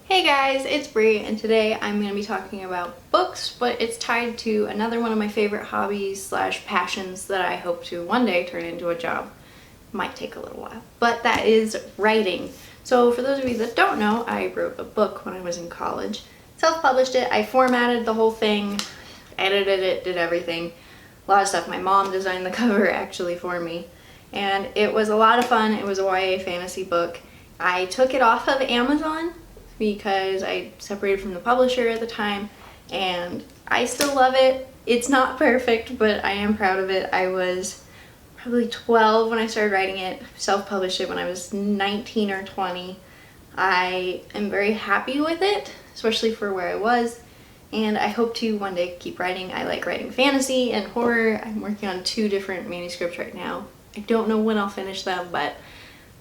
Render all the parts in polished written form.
Hey guys, it's Bree, and today I'm going to be talking about books, but it's tied to another one of my favorite hobbies slash passions that I hope to one day turn into a job. Might take a little while, but that is writing. So for those of you that don't know, I wrote a book when I was in college. Self-published it, I formatted the whole thing, edited it, did everything. A lot of stuff. My mom designed the cover actually for me, and it was a lot of fun. It was a YA fantasy book. I took it off of Amazon because I separated from the publisher at the time, and I still love it. It's not perfect, but I am proud of it. I was probably 12 when I started writing it, self-published it when I was 19 or 20. I am very happy with it, especially for where I was, and I hope to one day keep writing. I like writing fantasy and horror. I'm working on 2 different manuscripts right now. I don't know when I'll finish them, but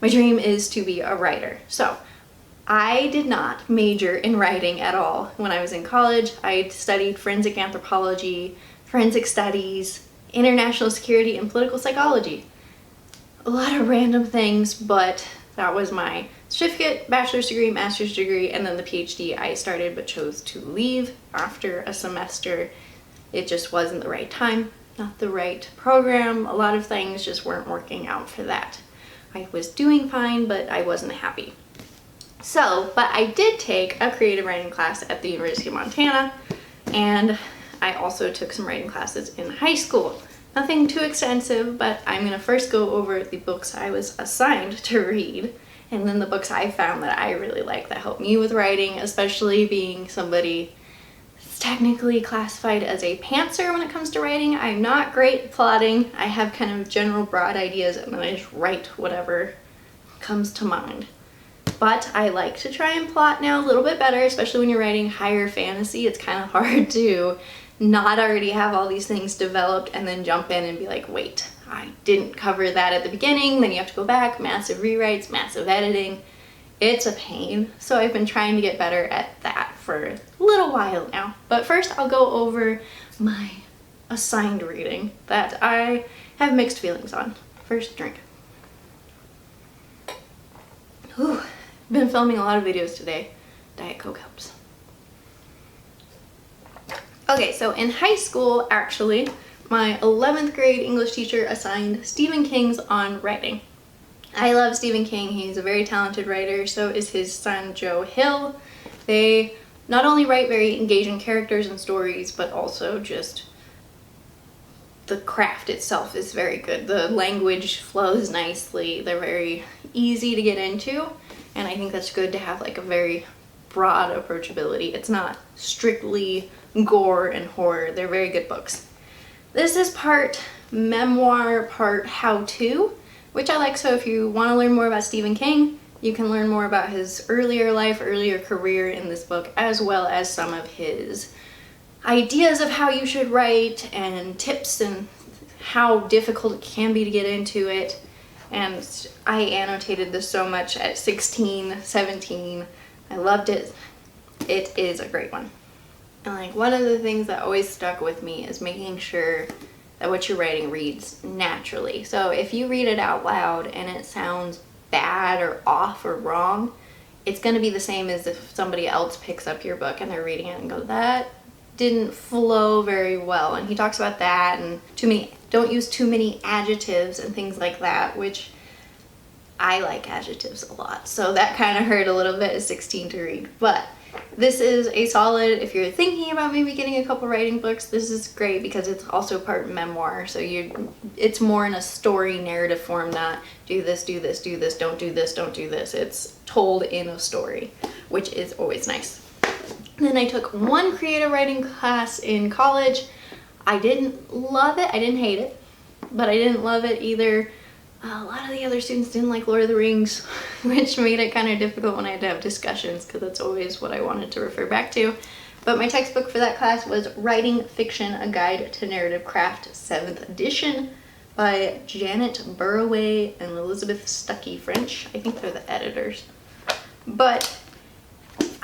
my dream is to be a writer. So I did not major in writing at all when I was in college. I studied forensic anthropology, forensic studies, international security, and political psychology. A lot of random things, but that was my certificate, bachelor's degree, master's degree, and then the PhD I started but chose to leave after a semester. It just wasn't the right time, not the right program. A lot of things just weren't working out for that. I was doing fine, but I wasn't happy. But I did take a creative writing class at the University of Montana, and I also took some writing classes in high school. Nothing too extensive, but I'm going to first go over the books I was assigned to read, and then the books I found that I really like that helped me with writing, especially being somebody that's technically classified as a pantser when it comes to writing. I'm not great at plotting. I have kind of general broad ideas, and then I just write whatever comes to mind. But I like to try and plot now a little bit better, especially when you're writing higher fantasy. It's kind of hard to not already have all these things developed and then jump in and be like, wait, I didn't cover that at the beginning. Then you have to go back, massive rewrites, massive editing. It's a pain. So I've been trying to get better at that for a little while now. But first I'll go over my assigned reading that I have mixed feelings on. First drink. Whew. Been filming a lot of videos today. Diet Coke helps. Okay, so in high school, actually, my 11th grade English teacher assigned Stephen King's on writing. I love Stephen King. He's a very talented writer. So is his son, Joe Hill. They not only write very engaging characters and stories, but also just the craft itself is very good. The language flows nicely. They're very easy to get into. And I think that's good to have like a very broad approachability. It's not strictly gore and horror. They're very good books. This is part memoir, part how-to, which I like. So if you want to learn more about Stephen King, you can learn more about his earlier life, earlier career in this book, as well as some of his ideas of how you should write and tips and how difficult it can be to get into it. And I annotated this so much at 16, 17. I loved it. It is a great one. And like one of the things that always stuck with me is making sure that what you're writing reads naturally. So if you read it out loud and it sounds bad or off or wrong, it's going to be the same as if somebody else picks up your book and they're reading it and go, that didn't flow very well. And he talks about that, and don't use too many adjectives and things like that, which I like adjectives a lot. So that kind of hurt a little bit at 16 to read. But this is a solid, if you're thinking about maybe getting a couple writing books, this is great because it's also part memoir. So it's more in a story narrative form, not do this, do this, do this, don't do this, don't do this. It's told in a story, which is always nice. Then I took one creative writing class in college. I didn't love it. I didn't hate it, but I didn't love it either. A lot of the other students didn't like Lord of the Rings, which made it kind of difficult when I had to have discussions because that's always what I wanted to refer back to. But my textbook for that class was Writing Fiction, A Guide to Narrative Craft, 7th edition by Janet Burroway and Elizabeth Stuckey-French. I think they're the editors. But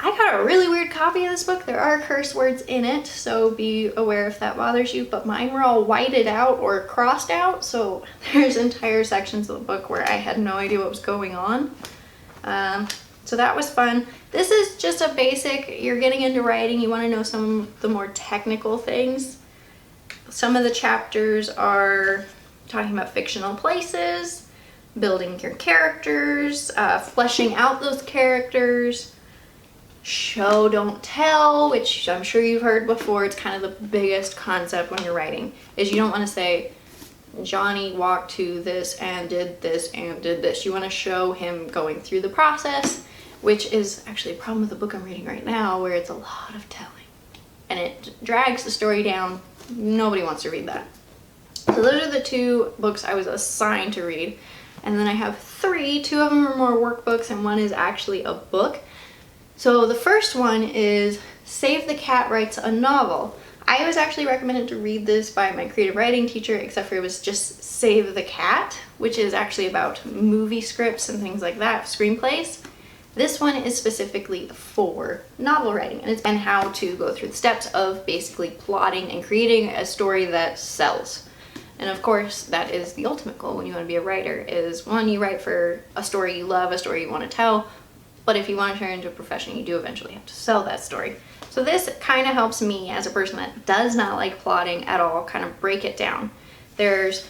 I got a really weird copy of this book. There are curse words in it, so be aware if that bothers you, but mine were all whited out or crossed out, so there's entire sections of the book where I had no idea what was going on. So that was fun. This is just a basic, you're getting into writing, you want to know some of the more technical things. Some of the chapters are talking about fictional places, building your characters, fleshing out those characters, show, don't tell, which I'm sure you've heard before. It's kind of the biggest concept when you're writing, is you don't want to say, Johnny walked to this and did this and did this. You want to show him going through the process, which is actually a problem with the book I'm reading right now, where it's a lot of telling. And it drags the story down. Nobody wants to read that. So those are the 2 books I was assigned to read. And then I have 3. 2 of them are more workbooks and one is actually a book. So the first one is Save the Cat Writes a Novel. I was actually recommended to read this by my creative writing teacher, except for it was just Save the Cat, which is actually about movie scripts and things like that, screenplays. This one is specifically for novel writing, and it's been how to go through the steps of basically plotting and creating a story that sells. And of course, that is the ultimate goal when you want to be a writer, is one, you write for a story you love, a story you want to tell, but if you want to turn it into a profession, you do eventually have to sell that story. So this kind of helps me as a person that does not like plotting at all, kind of break it down. There's,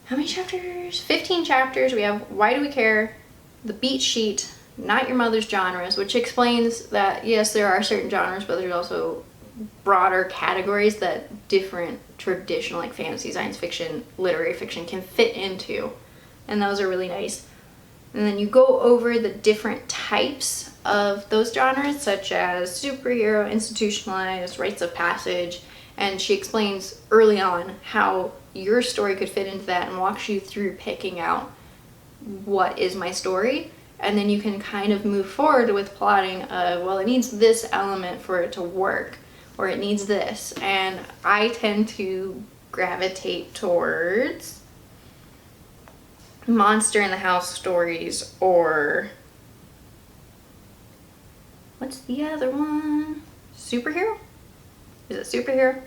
how many chapters? 15 chapters. We have Why Do We Care, The Beat Sheet, Not Your Mother's Genres, which explains that yes, there are certain genres, but there's also broader categories that different traditional like fantasy, science fiction, literary fiction can fit into. And those are really nice. And then you go over the different types of those genres, such as superhero, institutionalized, rites of passage, and she explains early on how your story could fit into that and walks you through picking out what is my story. And then you can kind of move forward with plotting, well, it needs this element for it to work, or it needs this. And I tend to gravitate towards monster in the house stories, or what's the other one? Superhero? Is it superhero?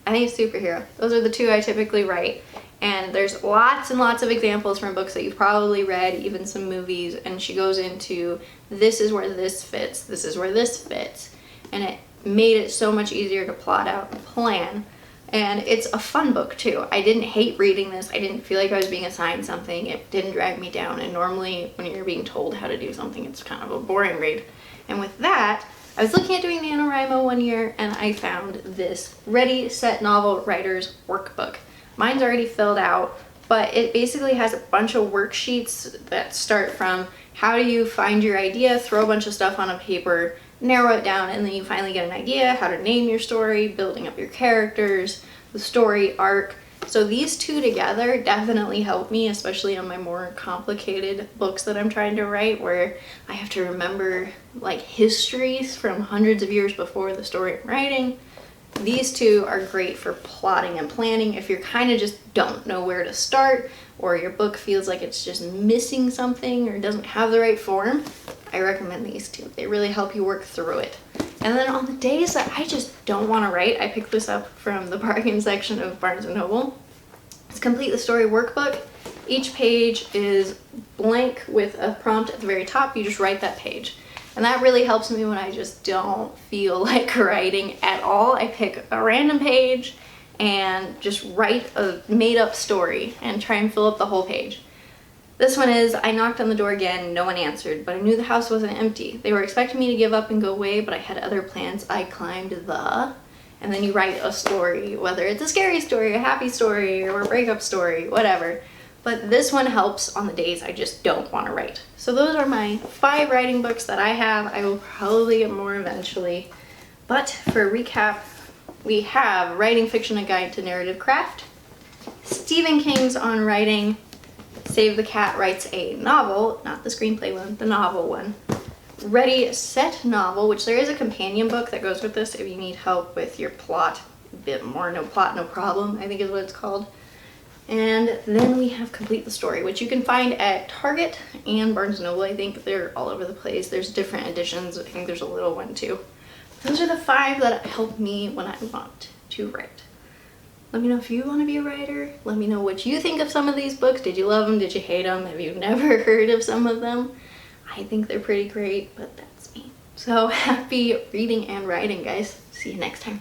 I think it's superhero. Those are the 2 I typically write. And there's lots and lots of examples from books that you've probably read, even some movies, and she goes into this is where this fits, this is where this fits. And it made it so much easier to plot out and plan. And it's a fun book too. I didn't hate reading this. I didn't feel like I was being assigned something. It didn't drag me down. And normally when you're being told how to do something, it's kind of a boring read. And with that, I was looking at doing NaNoWriMo one year and I found this Ready, Set Novel Writer's Workbook. Mine's already filled out, but it basically has a bunch of worksheets that start from how do you find your idea, throw a bunch of stuff on a paper, narrow it down, and then you finally get an idea, how to name your story, building up your characters, the story arc. So these 2 together definitely help me, especially on my more complicated books that I'm trying to write, where I have to remember like histories from hundreds of years before the story I'm writing. These 2 are great for plotting and planning if you're kind of just don't know where to start, or your book feels like it's just missing something or doesn't have the right form. I recommend these 2. They really help you work through it. And then on the days that I just don't want to write, I picked this up from the bargain section of Barnes & Noble. It's Complete the Story Workbook. Each page is blank with a prompt at the very top. You just write that page. And that really helps me when I just don't feel like writing at all. I pick a random page and just write a made-up story and try and fill up the whole page. This one is, I knocked on the door again, no one answered, but I knew the house wasn't empty. They were expecting me to give up and go away, but I had other plans. I climbed the... And then you write a story, whether it's a scary story, a happy story, or a breakup story, whatever. But this one helps on the days I just don't want to write. So those are my 5 writing books that I have. I will probably get more eventually. But for a recap, we have Writing Fiction, A Guide to Narrative Craft, Stephen King's On Writing, Save the Cat Writes a Novel, not the screenplay one, the novel one, Ready, Set Novel, which there is a companion book that goes with this if you need help with your plot a bit more. No Plot, No Problem, I think is what it's called. And then we have Complete the Story, which you can find at Target and Barnes & Noble. I think they're all over the place. There's different editions. I think there's a little one too. Those are the 5 that help me when I want to write. Let me know if you want to be a writer. Let me know what you think of some of these books. Did you love them? Did you hate them? Have you never heard of some of them? I think they're pretty great, but that's me. So happy reading and writing, guys. See you next time.